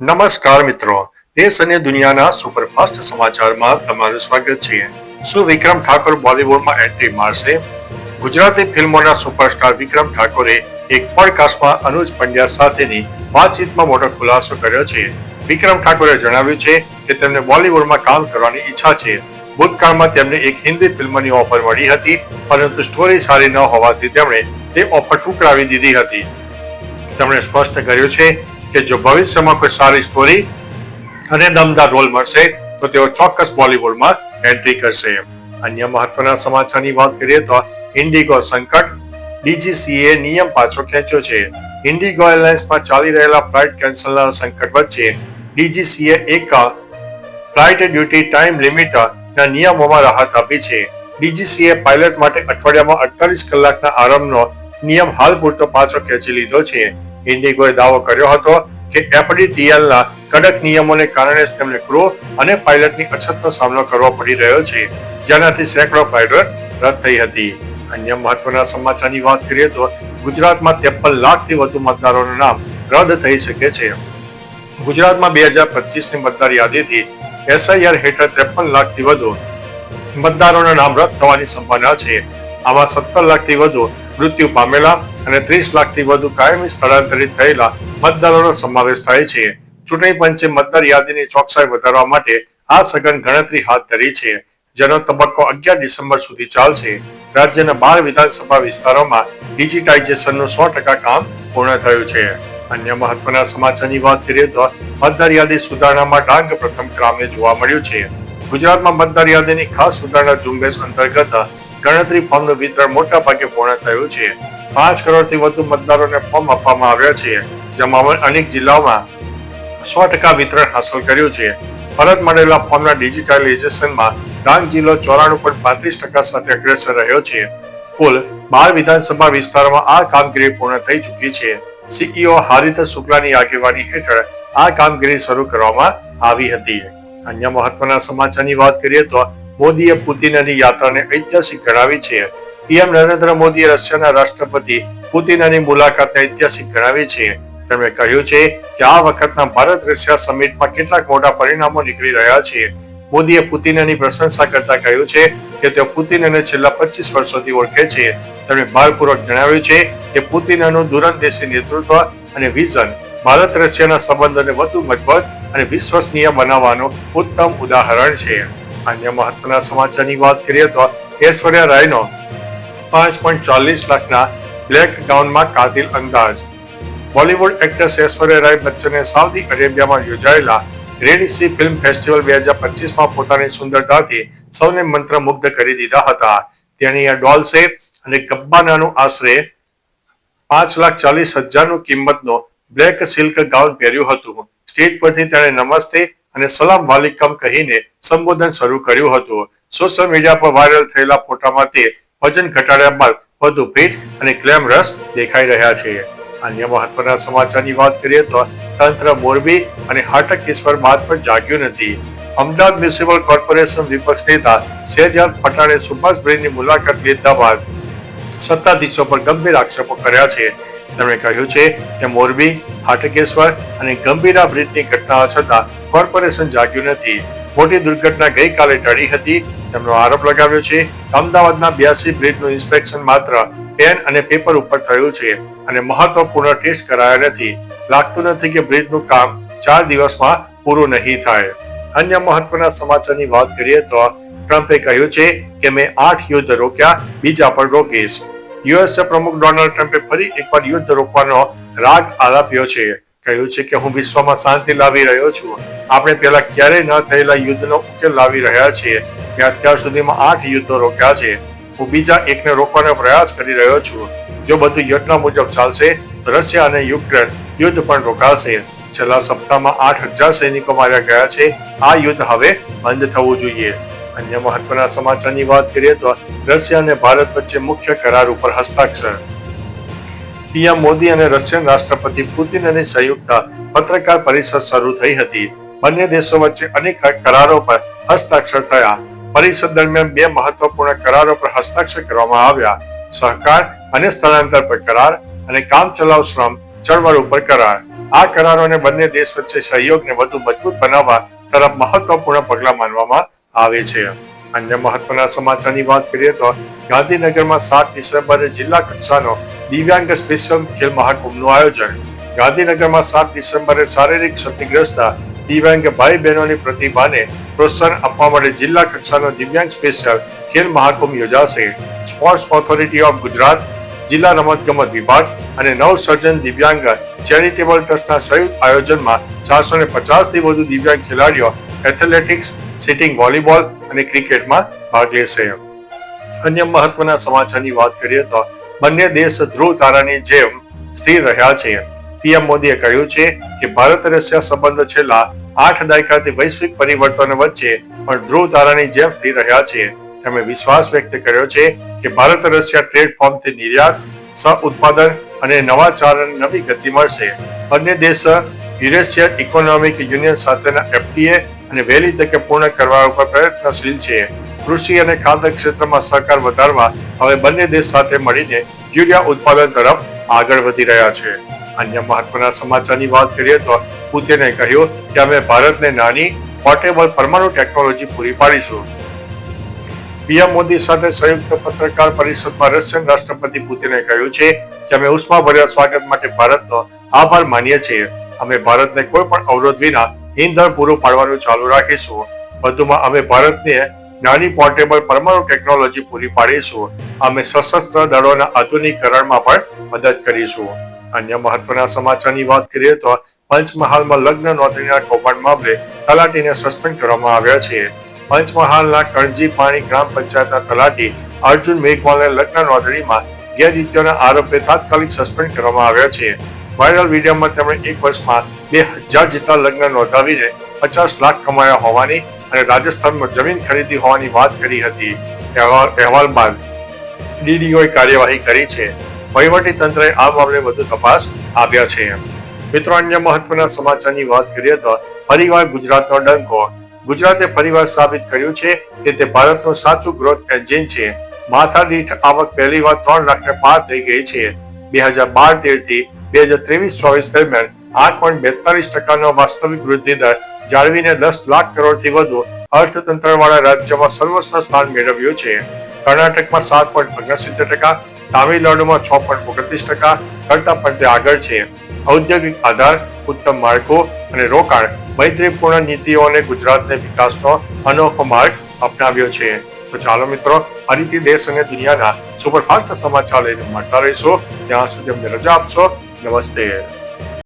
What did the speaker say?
નમસ્કાર મિત્રો, દેશ અને દુનિયાના સુપરફાસ્ટ સમાચારમાં તમારું સ્વાગત છે. શું વિક્રમ ઠાકોર બોલિવૂડમાં એન્ટ્રી મારશે? ગુજરાતી ફિલ્મોના સુપરસ્ટાર વિક્રમ ઠાકોરે એક પોડકાસ્ટમાં અનુજ પંડ્યા સાથેની વાતચીતમાં મોટો ખુલાસો કર્યો છે. વિક્રમ ઠાકોરે જણાવ્યું છે કે તેમને બોલિવૂડમાં કામ કરવાની ઈચ્છા છે. ભૂતકાળમાં તેમને એક હિન્દી ફિલ્મની ઓફર મળી હતી, પરંતુ સ્ટોરી સારી ન હોવાથી તેમણે તે ઓફર ઠુકરાવી દીધી હતી. તેમણે સ્પષ્ટ કર્યું છે કે જો ભવિષ્યમાં કોઈ સારી સ્ટોરી અને દમદાર રોલ મળશે તો તેઓ ચોક્કસ બોલિવૂડમાં એન્ટ્રી કરશે. અન્ય મહત્વના સમાચારની વાત કરીએ તો ઇન્ડિગો સંકટ, ડીજીસીએ નિયમ પાછો ખેંચ્યો છે. ઇન્ડિગો એરલાઇન્સમાં ચાલી રહેલા ફ્લાઇટ કેન્સલના સંકટ વચ્ચે ડીજીસીએ એક ફ્લાઇટ ડ્યુટી ટાઈમ લિમિટના નિયમોમાં રાહત આપી છે. ડીજીસીએ પાયલટ માટે અઠવાડિયામાં 48 કલાકના આરામનો નિયમ હાલ પૂરતો પાછો ખેંચી લીધો છે. ઇન્ડિગોએ દાવો કર્યો હતો કે એફડીટીએલના કડક નિયમોને કારણે તેમને ક્રૂ અને પાયલટની અછતનો સામનો કરવો પડી રહ્યો છે, જેનાથી સેંકડો ફ્લાઇટો રદ થઈ હતી. અન્ય મહત્વના સમાચારની વાત કરીએ તો ગુજરાતમાં 53 લાખથી વધુ મતદારોના નામ રદ થઈ શકે છે. ગુજરાતમાં 2025ની મતદાર યાદીથી એસઆઈઆર હેઠળ 53 લાખથી વધુ મતદારોના નામ રદ થવાની સંભાવના છે. આમાં 17 લાખથી વધુ મૃત્યુ પામેલા અને 30 લાખથી વધુ કાયમી સ્થળાંતરિત થયેલા મતદારોનો સમાવેશ થાય છે. ચૂંટણી પંચે મતદાર યાદીની ચોકસાઈ વધારવા માટે આ સઘન ગણતરી હાથ ધરી છે, જેનો તબક્કો 11 ડિસેમ્બર સુધી ચાલશે. રાજ્યના 12 વિધાનસભા વિસ્તારોમાં ડિજિટાઇઝેશનનું 100% કામ પૂર્ણ થયું છે. અન્ય મહત્વના સમાચારની વાત કરીએ તો મતદાર યાદી સુધારણામાં ડાંગ પ્રથમ ક્રમે જોવા મળ્યું છે. ગુજરાતમાં મતદાર યાદીની ખાસ સુધારણા ઝુંબેશ અંતર્ગત ગણતરી ફોર્મનું વિતરણ મોટા ભાગે પૂર્ણ થયું છે. 5 કરોડથી વધુ મતદારોને ફોર્મ આપવામાં આવ્યા છે, જેમાં અનેક જિલ્લાઓમાં 100% વિતરણ હાંસલ કર્યું છે. પરત મળેલા ફોર્મના ડિજિટાઇઝેશનમાં ડાંગ જિલ્લો 94.35% સાથે અગ્રેસર રહ્યો છે. કુલ 12 વિધાનસભા વિસ્તારોમાં આ કામગીરી પૂર્ણ થઈ ચૂકી છે. સીઈઓ હારિત શુક્લાની આગેવાની હેઠળ આ કામગીરી શરૂ કરવામાં આવી હતી. અન્ય મહત્વના સમાચારની વાત કરીએ તો મોદીએ પુતિનની યાત્રાને ઐતિહાસિક ગણાવી છે. પીએમ નરેન્દ્ર મોદીએ રશિયાના રાષ્ટ્રપતિ પુતિનની મુલાકાતને ઐતિહાસિક ગણાવી છે. તેમણે કહ્યું છે કે આ વખતના ભારત રશિયા સમિટમાં કેટલાક મોટા પરિણામો નીકળી રહ્યા છે. મોદીએ પુતિનની પ્રશંસા કરતા કહ્યું છે કે તેઓ પુતિનને છેલ્લા 25 વર્ષોથી ઓળખે છે. તેમણે ભારપૂર્વક જણાવ્યું છે કે પુતિનનું દૂરંદેશી નેતૃત્વ અને વિઝન ભારત રશિયાના સંબંધોને વધુ મજબૂત અને વિશ્વસનીય બનાવવાનું ઉત્તમ ઉદાહરણ છે. અન્ય મહત્વના સમાચારની વાત કરીએ તો ઐશ્વર્યા રાયનો 5.40 લાખના બ્લેક ગાઉનમાં કાતિલ અંદાજ. બોલિવૂડ એક્ટ્રેસ ઐશ્વર્યા રાય બચ્ચને સાઉદી અરેબિયામાં યોજાયેલા રેડ સી ફિલ્મ ફેસ્ટિવલ 2025માં પોતાની સુંદરતાથી સૌને મંત્રમુગ્ધ કરી દીધા હતા. તેની આ ડોલ્સે અને ગબ્બાનાનું આશરે 5,40,000 કિંમતનો બ્લેક સિલ્ક ગાઉન પહેર્યું હતું. સ્ટેજ પરથી તેણે નમસ્તે અને સલામ વાલિકમ કહીને સંબોધન શરૂ કર્યું હતું. સોશિયલ મીડિયા પર વાયરલ થયેલા ફોટામાં તે વજન ઘટાડ્યા બાદ વધુ ફિટ અને ગ્લેમરસ દેખાઈ રહ્યા છે. અન્ય મહત્વના સમાચારની વાત કરીએ તો તંત્ર મોરબી અને હાટકેશ્વર બાદ પણ જાગ્યું નથી. અમદાવાદ મ્યુનિસિપલ કોર્પોરેશન વિપક્ષ નેતા શેહજાદ પઠાણે સુભાષ બ્રિજની મુલાકાત લીધા બાદ સત્તાધીશો પર ગંભીર આક્ષેપો કર્યા છે. તેમણે કહ્યું છે કે મોરબી, હાટકેશ્વર અને ગંભીરા બ્રિજની ઘટનાઓ છતાં કોર્પોરેશન જાગ્યું નથી. મોટી દુર્ઘટના ગઈકાલે ટળી હતી. તેમનો આરોપ લગાવ્યો છે કે અમદાવાદના 82 બ્રિજનું ઇન્સ્પેક્શન માત્ર પેન અને પેપર ઉપર થયું છે અને મહત્વપૂર્ણ ટેસ્ટ કરાયા નથી. લાગતું નથી કે બ્રિજનું કામ 4 દિવસમાં પૂરું નહીં થાય. અન્ય મહત્વના સમાચારની વાત કરીએ તો ટ્રમ્પે કહ્યું છે કે મેં 8 યુદ્ધ રોક્યા, બીજા પણ રોકીશ. યુએસ પ્રમુખ ડોનાલ્ડ ટ્રમ્પે ફરી એકવાર યુદ્ધ રોકવાનો રાગ આલાપ્યો છે. કહ્યું છે કે હું વિશ્વમાં શાંતિ લાવી રહ્યો છું. આપણે પહેલા ક્યારેય ન થયેલા યુદ્ધનો ઉકેલ લાવી રહ્યા છીએ. મેં અત્યાર સુધીમાં 8 યુદ્ધો રોક્યા છે. હું બીજા એકને રોકવાનો પ્રયાસ કરી રહ્યો છું. જો બધું યોજના મુજબ ચાલશે તો રશિયા અને યુક્રેન યુદ્ધ પણ રોકાશે. છેલ્લા સપ્તાહમાં 8,000 સૈનિકો માર્યા ગયા છે. આ યુદ્ધ હવે બંધ થવું જોઈએ. અન્ય મહત્વના સમાચારની વાત કરીએ તો રશિયા અને ભારત વચ્ચે મુખ્ય કરાર ઉપર હસ્તાક્ષર. પીએમ મોદી અને રશિયન રાષ્ટ્રપતિ પુતિનની સંયુક્ત પત્રકાર પરિષદ શરૂ થઈ હતી. બંને દેશો વચ્ચે અનેક કરારો પર હસ્તાક્ષર થયા. પરિષદ દરમિયાન 2 મહત્વપૂર્ણ કરારો પર હસ્તાક્ષર કરવામાં આવ્યા: સહકાર અને સ્થળાંતર પર કરાર અને કામચલાઉ શ્રમ ચળવળ ઉપર કરાર. આ કરારોને બંને દેશ વચ્ચે સહયોગને વધુ મજબૂત બનાવવા તરફ મહત્વપૂર્ણ પગલાં માનવામાં આવે છે. અન્ય મહત્વના સમાચારની વાત કરીએ તો ગાંધીનગરમાં 7 ડિસેમ્બરે જિલ્લા કક્ષાનો દિવ્યાંગ સ્પેશિયલ ખેલ મહાકુંભનું આયોજન. ગાંધીનગરમાં 7 ડિસેમ્બરે શારીરિક ક્ષતિગ્રસ્ત દિવ્યાંગ ભાઈ બહેનોની પ્રતિભાને પ્રોત્સાહન આપવા માટે જિલ્લા કક્ષાનો દિવ્યાંગ સ્પેશિયલ ખેલ મહાકુંભ યોજાશે. સ્પોર્ટ્સ ઓથોરિટી ઓફ ગુજરાત, જિલ્લા રમતગમત વિભાગ અને નવસર્જન દિવ્યાંગ ચેરિટેબલ ટ્રસ્ટના સંયુક્ત આયોજનમાં 450 થી વધુ દિવ્યાંગ ખેલાડીઓ એથ્લેટિક્સ, સિટિંગ વોલીબોલ અને ક્રિકેટમાં ભાગ લેશે. અન્ય મહત્વના સમાચારની વાત કરીએ તો બંને દેશ ધ્રુવ તારાની જેમ સ્થિર રહ્યા છે. પીએમ મોદીએ કહ્યું છે કે ભારત રશિયા સંબંધો છેલ્લા 8 દાયકાથી વૈશ્વિક પરિવર્તનો વચ્ચે પણ ધ્રુવ તારાની જેમ સ્થિર રહ્યા છે. તેમણે વિશ્વાસ વ્યક્ત કર્યો છે કે ભારત રશિયા પ્લેટફોર્મથી નિર્યાત, સહ ઉત્પાદન અને નવાચારને નવી ગતિ મળશે. બંને દેશ યુરેશિયન ઇકોનોમિક યુનિયન સાથેના એફટીએ અને વહેલી તકે પૂર્ણ કરવા ઉપર પ્રયત્નશીલ છે. કૃષિ અને ખાદ્ય ક્ષેત્રમાં સહકાર વધારવા હવે બંને દેશ સાથે મળીને યુરિયા ઉત્પાદન તરફ આગળ વધી રહ્યા છે. અન્ય મહત્વના સમાચારની વાત કરીએ તો પુતિને કહ્યું કે અમે ભારતને નાની પોર્ટેબલ પરમાણુ ટેકનોલોજી પૂરી પાડીશું. પીએમ મોદી સાથે સંયુક્ત પત્રકાર પરિષદમાં રશિયન રાષ્ટ્રપતિ પુતિને કહ્યું છે કે અમે ઉષ્માભર્યા સ્વાગત માટે ભારતનો આભાર માનીએ છીએ. અમે ભારતને કોઈ પણ અવરોધ વિના ઈંધણ પૂરું પાડવાનું ચાલુ રાખીશું. વધુમાં અમે ભારતને નાની પોર્ટેબલ પરમાણુ ટેકનોલોજી પૂરી પાડીશું. અમે સશસ્ત્ર દળોના આધુનિકીકરણમાં પણ મદદ કરીશું. અન્ય મહત્વના સમાચારની વાત કરીએ તો પંચમહાલમાં લગ્ન નોંધણીના કૌભાંડ મામલે તલાટીને સસ્પેન્ડ કરવામાં આવ્યા છે. પંચમહાલના કણજી પાણી ગ્રામ પંચાયતના તલાટી અર્જુન મેઘવાલને લગ્ન નોંધણીમાં ગેરરીતિઓના આરોપે તાત્કાલિક સસ્પેન્ડ કરવામાં આવ્યા છે. વાયરલ વિડીયોમાં તેમણે 1 વર્ષમાં 2000 જેટલા લગ્ન નોંધાવીને 50 લાખ કમાયા હોવાની અને રાજસ્થાનમાં જમીન ખરીદી હોવાની વાત કરી હતી. અહેવાલ બાદ ડીડીઓએ કાર્યવાહી કરી છે. વહીવટી તંત્રએ આ મામલે વધુ તપાસ આપ્યા છે. મિત્રો, અન્ય મહત્વના સમાચારની વાત કરીએ તો ફરીવાર ગુજરાતનો ડંકો. ગુજરાતે ફરીવાર સાબિત કર્યું છે કે તે ભારતનું સાચું ગ્રોથ એન્જિન છે. માથાદીઠ આવક પહેલીવાર 3 લાખને પાર થઈ ગઈ છે. 2012-13 થી 2023-24 દરમિયાન 8.42% વાસ્તવિક વૃદ્ધિ દર જાળવીને 10 લાખ કરોડથી વધુ અર્થતંત્રવાળા રાજ્યમાં સર્વશ્રેષ્ઠ સ્થાન મેળવ્યું છે. કર્ણાટકમાં 7.79%, તામિલનાડુમાં 6.29% કરતા પણ તે આગળ છે. ઔદ્યોગિક આધાર, ઉત્તમ માળખું અને રોકાણ મૈત્રીપૂર્ણ નીતિઓને ગુજરાતને વિકાસનો અનોખો માર્ગ અપનાવ્યો છે. તો ચાલો મિત્રો, આ રીતે દેશ અને દુનિયાના સુપરફાસ્ટ સમાચાર લઈને મળતા રહીશું. ત્યાં સુધી અમને રજા આપશો. નમસ્તે.